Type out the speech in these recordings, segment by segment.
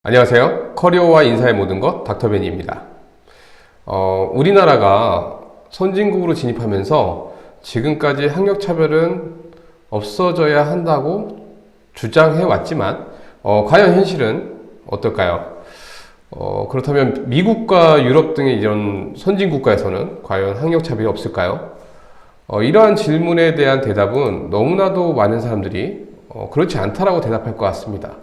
안녕하세요. 커리어와 인사의 모든 것 닥터베니입니다. 우리나라가 선진국으로 진입하면서 지금까지 학력차별은 없어져야 한다고 주장해 왔지만 과연 현실은 어떨까요? 그렇다면 미국과 유럽 등의 이런 선진국가에서는 과연 학력차별이 없을까요? 이러한 질문에 대한 대답은 너무나도 많은 사람들이 그렇지 않다라고 대답할 것 같습니다.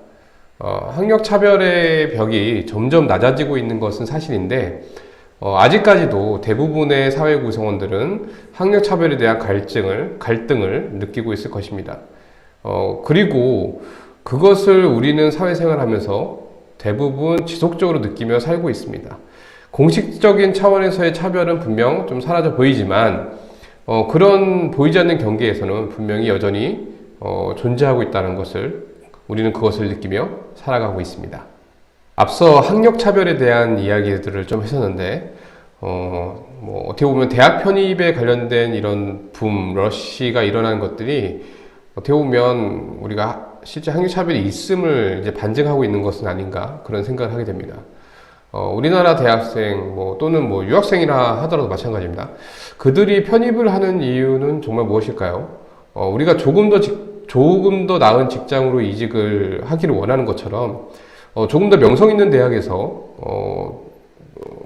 학력차별의 벽이 점점 낮아지고 있는 것은 사실인데, 아직까지도 대부분의 사회 구성원들은 학력차별에 대한 갈등을 느끼고 있을 것입니다. 그리고 그것을 우리는 사회생활 하면서 대부분 지속적으로 느끼며 살고 있습니다. 공식적인 차원에서의 차별은 분명 좀 사라져 보이지만, 그런 보이지 않는 경계에서는 분명히 여전히 존재하고 있다는 것을 우리는 그것을 느끼며 살아가고 있습니다. 앞서 학력차별에 대한 이야기들을 좀 했었는데, 어떻게 보면 대학 편입에 관련된 이런 러쉬가 일어나는 것들이 어떻게 보면 우리가 실제 학력차별이 있음을 이제 반증하고 있는 것은 아닌가 그런 생각을 하게 됩니다. 우리나라 대학생 또는 유학생이라 하더라도 마찬가지입니다. 그들이 편입을 하는 이유는 정말 무엇일까요? 우리가 조금 더 나은 직장으로 이직을 하기를 원하는 것처럼 조금 더 명성 있는 대학에서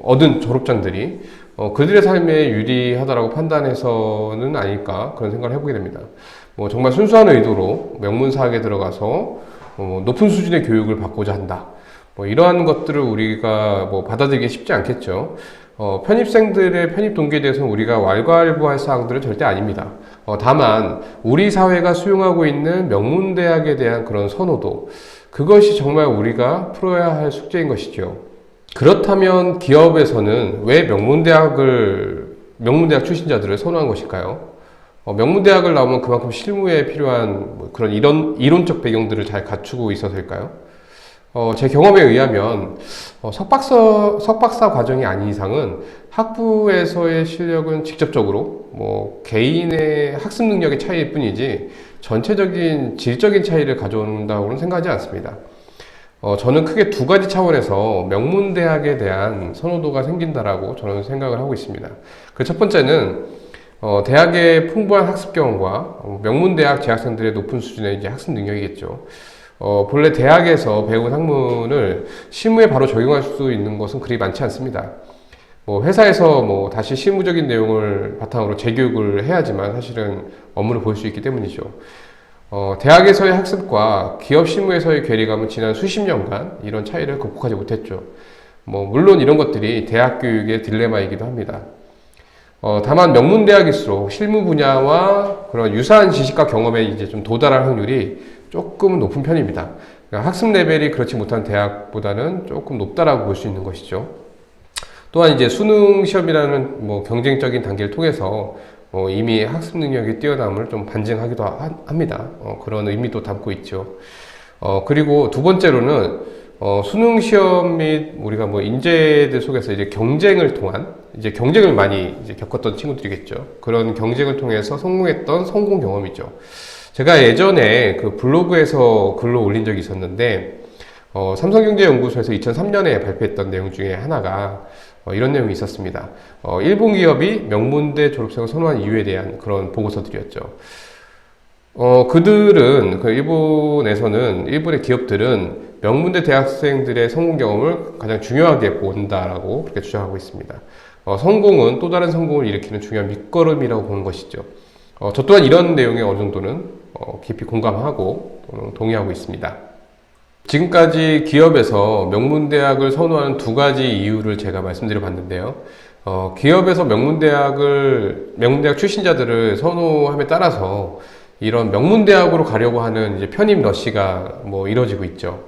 얻은 졸업장들이 그들의 삶에 유리하다라고 판단해서는 아닐까 그런 생각을 해보게 됩니다. 정말 순수한 의도로 명문사학에 들어가서 높은 수준의 교육을 받고자 한다. 이러한 것들을 우리가 받아들이기 쉽지 않겠죠. 편입생들의 편입 동기에 대해서는 우리가 왈가왈부할 사항들은 절대 아닙니다. 다만 우리 사회가 수용하고 있는 명문대학에 대한 그런 선호도, 그것이 정말 우리가 풀어야 할 숙제인 것이죠. 그렇다면 기업에서는 왜 명문대학 출신자들을 선호한 것일까요? 명문대학을 나오면 그만큼 실무에 필요한 그런 이론적 배경들을 잘 갖추고 있어서일까요? 제 경험에 의하면 석박사 과정이 아닌 이상은 학부에서의 실력은 직접적으로 개인의 학습 능력의 차이일 뿐이지 전체적인 질적인 차이를 가져온다고는 생각하지 않습니다. 저는 크게 두 가지 차원에서 명문대학에 대한 선호도가 생긴다라고 저는 생각을 하고 있습니다. 그 첫 번째는 대학의 풍부한 학습 경험과 명문대학 재학생들의 높은 수준의 이제 학습 능력이겠죠. 본래 대학에서 배운 학문을 실무에 바로 적용할 수 있는 것은 그리 많지 않습니다. 회사에서 다시 실무적인 내용을 바탕으로 재교육을 해야지만 사실은 업무를 볼 수 있기 때문이죠. 대학에서의 학습과 기업 실무에서의 괴리감은 지난 수십 년간 이런 차이를 극복하지 못했죠. 물론 이런 것들이 대학 교육의 딜레마이기도 합니다. 다만 명문대학일수록 실무 분야와 그런 유사한 지식과 경험에 이제 좀 도달할 확률이 조금 높은 편입니다. 그러니까 학습 레벨이 그렇지 못한 대학보다는 조금 높다라고 볼 수 있는 것이죠. 또한 이제 수능 시험이라는 경쟁적인 단계를 통해서 이미 학습 능력이 뛰어남을 좀 반증하기도 합니다. 그런 의미도 담고 있죠. 그리고 두 번째로는 수능 시험 및 우리가 인재들 속에서 이제 경쟁을 통한 경쟁을 많이 겪었던 친구들이겠죠. 그런 경쟁을 통해서 성공했던 성공 경험이죠. 제가 예전에 그 블로그에서 글로 올린 적이 있었는데, 삼성경제연구소에서 2003년에 발표했던 내용 중에 하나가 이런 내용이 있었습니다. 일본 기업이 명문대 졸업생을 선호한 이유에 대한 그런 보고서들이었죠. 일본의 기업들은 명문대 대학생들의 성공 경험을 가장 중요하게 본다라고 그렇게 주장하고 있습니다. 성공은 또 다른 성공을 일으키는 중요한 밑거름이라고 보는 것이죠. 저 또한 이런 내용에 어느 정도는 깊이 공감하고 또는 동의하고 있습니다. 지금까지 기업에서 명문대학을 선호하는 두 가지 이유를 제가 말씀드려 봤는데요. 기업에서 명문대학 출신자들을 선호함에 따라서 이런 명문대학으로 가려고 하는 이제 편입 러시가 이루어지고 있죠.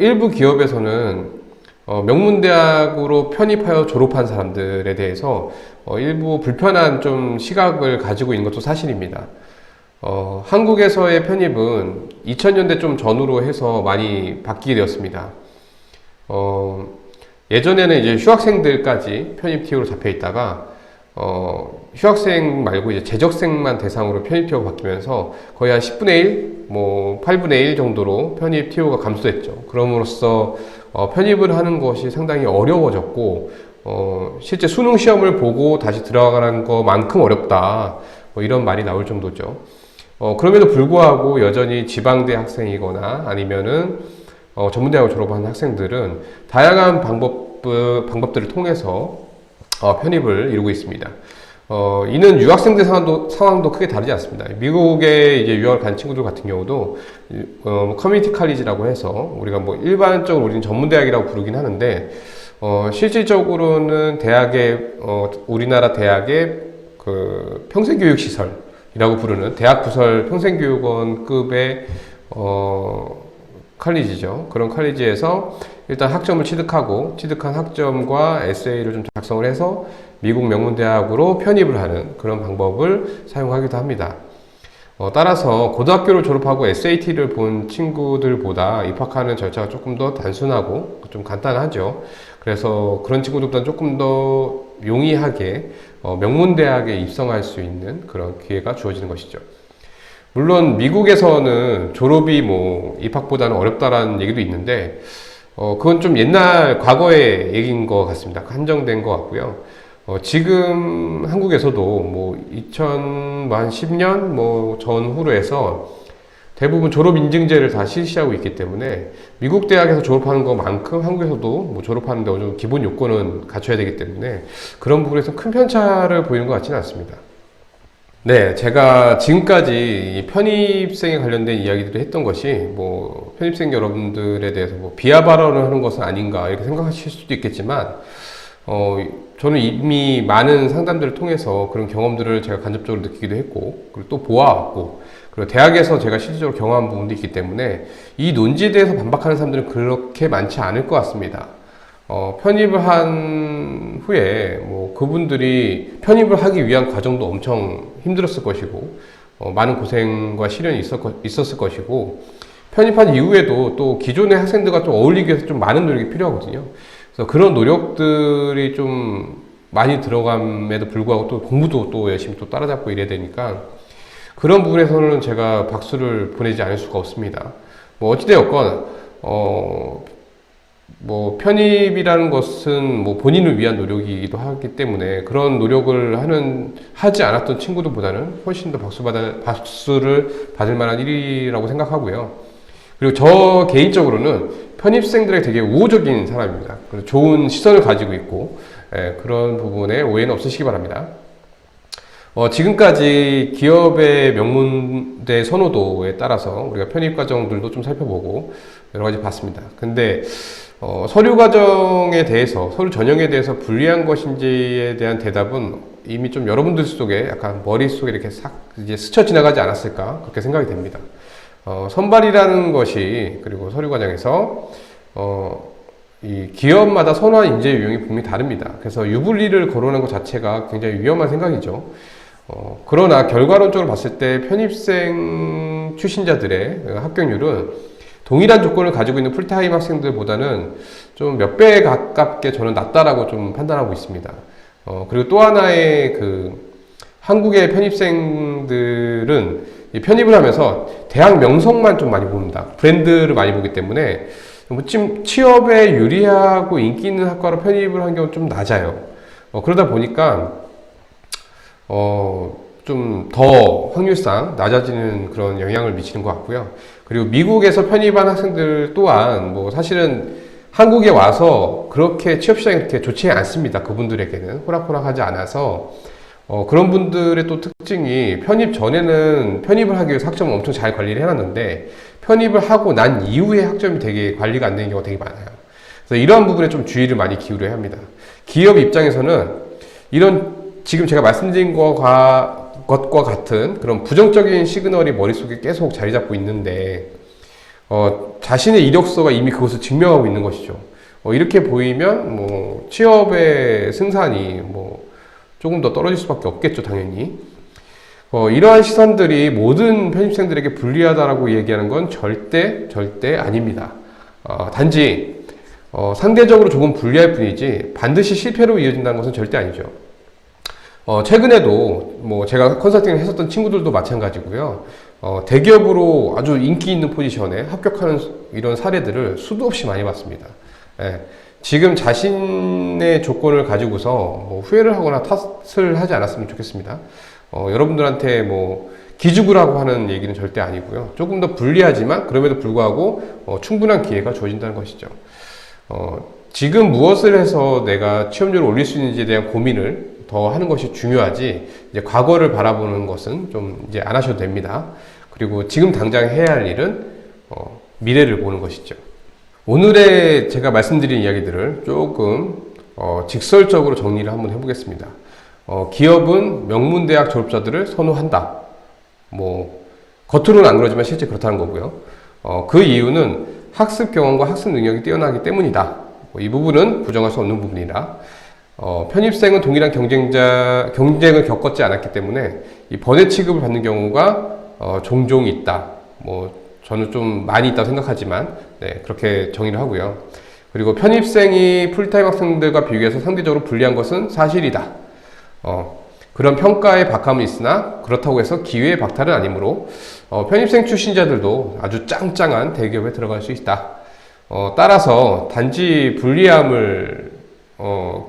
일부 기업에서는 명문대학으로 편입하여 졸업한 사람들에 대해서 일부 불편한 좀 시각을 가지고 있는 것도 사실입니다. 한국에서의 편입은 2000년대 좀 전후로 해서 많이 바뀌게 되었습니다. 예전에는 이제 휴학생들까지 편입 티오로 잡혀 있다가 휴학생 말고 이제 재적생만 대상으로 편입 TO가 바뀌면서 거의 한 10분의 1, 뭐 8분의 1 정도로 편입 TO가 감소됐죠. 그럼으로써 편입을 하는 것이 상당히 어려워졌고, 실제 수능 시험을 보고 다시 들어가는 것만큼 어렵다. 뭐 이런 말이 나올 정도죠. 그럼에도 불구하고 여전히 지방대 학생이거나 아니면은 전문대학을 졸업한 학생들은 다양한 방법들을 통해서 편입을 이루고 있습니다. 이는 유학생들 상황도 크게 다르지 않습니다. 미국에 이제 유학을 간 친구들 같은 경우도 커뮤니티 칼리지라고 해서 우리가 뭐 일반적으로 우리는 전문대학이라고 부르긴 하는데 실질적으로는 우리나라 대학의 그 평생교육시설이라고 부르는 대학 부설 평생교육원급의 칼리지죠. 그런 칼리지에서 일단 학점을 취득한 학점과 에세이를 좀 작성을 해서 미국 명문대학으로 편입을 하는 그런 방법을 사용하기도 합니다. 따라서 고등학교를 졸업하고 SAT를 본 친구들보다 입학하는 절차가 조금 더 단순하고 좀 간단하죠. 그래서 그런 친구들보다 조금 더 용이하게 명문대학에 입성할 수 있는 그런 기회가 주어지는 것이죠. 물론 미국에서는 졸업이 뭐 입학보다는 어렵다라는 얘기도 있는데 그건 좀 옛날 과거의 얘기인 것 같습니다. 한정된 것 같고요. 지금 한국에서도 뭐 2010년 뭐 전후로 해서 대부분 졸업 인증제를 다 실시하고 있기 때문에 미국 대학에서 졸업하는 것만큼 한국에서도 뭐 졸업하는데 어느 정도 기본 요건은 갖춰야 되기 때문에 그런 부분에서 큰 편차를 보이는 것 같지는 않습니다. 네, 제가 지금까지 이 편입생에 관련된 이야기들을 했던 것이 뭐 편입생 여러분들에 대해서 뭐 비하 발언을 하는 것은 아닌가 이렇게 생각하실 수도 있겠지만 저는 이미 많은 상담들을 통해서 그런 경험들을 제가 간접적으로 느끼기도 했고 그리고 또 보아왔고 그리고 대학에서 제가 실질적으로 경험한 부분도 있기 때문에 이 논지에 대해서 반박하는 사람들은 그렇게 많지 않을 것 같습니다. 편입을 한 후에 뭐 그분들이 편입을 하기 위한 과정도 엄청 힘들었을 것이고 많은 고생과 시련이 있었을 것이고 편입한 이후에도 또 기존의 학생들과 좀 어울리기 위해서 좀 많은 노력이 필요하거든요. 그래서 그런 노력들이 좀 많이 들어감에도 불구하고 또 공부도 또 열심히 또 따라잡고 이래야 되니까 그런 부분에서는 제가 박수를 보내지 않을 수가 없습니다. 뭐 어찌되었건 뭐 편입이라는 것은 뭐 본인을 위한 노력이기도 하기 때문에 그런 노력을 하지 않았던 친구들보다는 훨씬 더 박수를 받을 만한 일이라고 생각하고요. 그리고 저 개인적으로는 편입생들에게 되게 우호적인 사람입니다. 그래서 좋은 시선을 가지고 있고 그런 부분에 오해는 없으시기 바랍니다. 지금까지 기업의 명문대 선호도에 따라서 우리가 편입 과정들도 좀 살펴보고 여러 가지 봤습니다. 근데 서류 과정에 대해서, 서류 전형에 대해서 불리한 것인지에 대한 대답은 이미 좀 여러분들 속에 약간 머릿속에 이렇게 싹 이제 스쳐 지나가지 않았을까 그렇게 생각이 됩니다. 선발이라는 것이 그리고 서류 과정에서 이 기업마다 선호한 인재 유형이 분명히 다릅니다. 그래서 유불리를 거론하는 것 자체가 굉장히 위험한 생각이죠. 그러나 결과론적으로 봤을 때 편입생 출신자들의 합격률은 동일한 조건을 가지고 있는 풀타임 학생들보다는 좀 몇 배 가깝게 저는 낮다라고 좀 판단하고 있습니다. 그리고 또 하나의 한국의 편입생들은 편입을 하면서 대학 명성만 좀 많이 봅니다. 브랜드를 많이 보기 때문에 취업에 유리하고 인기 있는 학과로 편입을 한 경우는 좀 낮아요. 그러다 보니까 좀 더 확률상 낮아지는 그런 영향을 미치는 것 같고요. 그리고 미국에서 편입한 학생들 또한 뭐 사실은 한국에 와서 그렇게 취업시장이 그렇게 좋지 않습니다. 그분들에게는 호락호락하지 않아서 그런 분들의 또 특징이 편입 전에는 편입을 하기 위해서 학점을 엄청 잘 관리를 해놨는데 편입을 하고 난 이후에 학점이 되게 관리가 안 되는 경우가 되게 많아요. 그래서 이러한 부분에 좀 주의를 많이 기울여야 합니다. 기업 입장에서는 이런 지금 제가 말씀드린 것과 같은 그런 부정적인 시그널이 머릿속에 계속 자리 잡고 있는데 자신의 이력서가 이미 그것을 증명하고 있는 것이죠. 이렇게 보이면 뭐 취업의 승산이 뭐 조금 더 떨어질 수밖에 없겠죠, 당연히. 이러한 시선들이 모든 편입생들에게 불리하다라고 얘기하는 건 절대 아닙니다. 단지 상대적으로 조금 불리할 뿐이지 반드시 실패로 이어진다는 것은 절대 아니죠. 최근에도 뭐 제가 컨설팅을 했었던 친구들도 마찬가지고요. 대기업으로 아주 인기 있는 포지션에 합격하는 이런 사례들을 수도 없이 많이 봤습니다. 예, 지금 자신의 조건을 가지고서 뭐 후회를 하거나 탓을 하지 않았으면 좋겠습니다. 여러분들한테 뭐 기죽으라고 하는 얘기는 절대 아니고요. 조금 더 불리하지만 그럼에도 불구하고 충분한 기회가 주어진다는 것이죠. 지금 무엇을 해서 내가 취업률을 올릴 수 있는지에 대한 고민을 더 하는 것이 중요하지, 이제 과거를 바라보는 것은 좀 이제 안 하셔도 됩니다. 그리고 지금 당장 해야 할 일은 미래를 보는 것이죠. 오늘의 제가 말씀드린 이야기들을 조금 직설적으로 정리를 한번 해보겠습니다. 기업은 명문대학 졸업자들을 선호한다. 뭐 겉으로는 안 그러지만 실제 그렇다는 거고요. 그 이유는 학습 경험과 학습 능력이 뛰어나기 때문이다. 이 부분은 부정할 수 없는 부분이라. 편입생은 동일한 경쟁을 겪었지 않았기 때문에 이 번외 취급을 받는 경우가 종종 있다. 뭐 저는 좀 많이 있다고 생각하지만 네, 그렇게 정의를 하고요. 그리고 편입생이 풀타임 학생들과 비교해서 상대적으로 불리한 것은 사실이다. 그런 평가의 박함은 있으나 그렇다고 해서 기회의 박탈은 아니므로 편입생 출신자들도 아주 짱짱한 대기업에 들어갈 수 있다. 따라서 단지 불리함을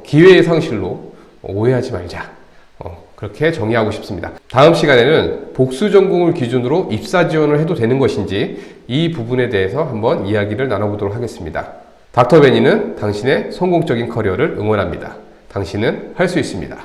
기회의 상실로 오해하지 말자. 그렇게 정의하고 싶습니다. 다음 시간에는 복수 전공을 기준으로 입사 지원을 해도 되는 것인지 이 부분에 대해서 한번 이야기를 나눠보도록 하겠습니다. 닥터 베니는 당신의 성공적인 커리어를 응원합니다. 당신은 할 수 있습니다.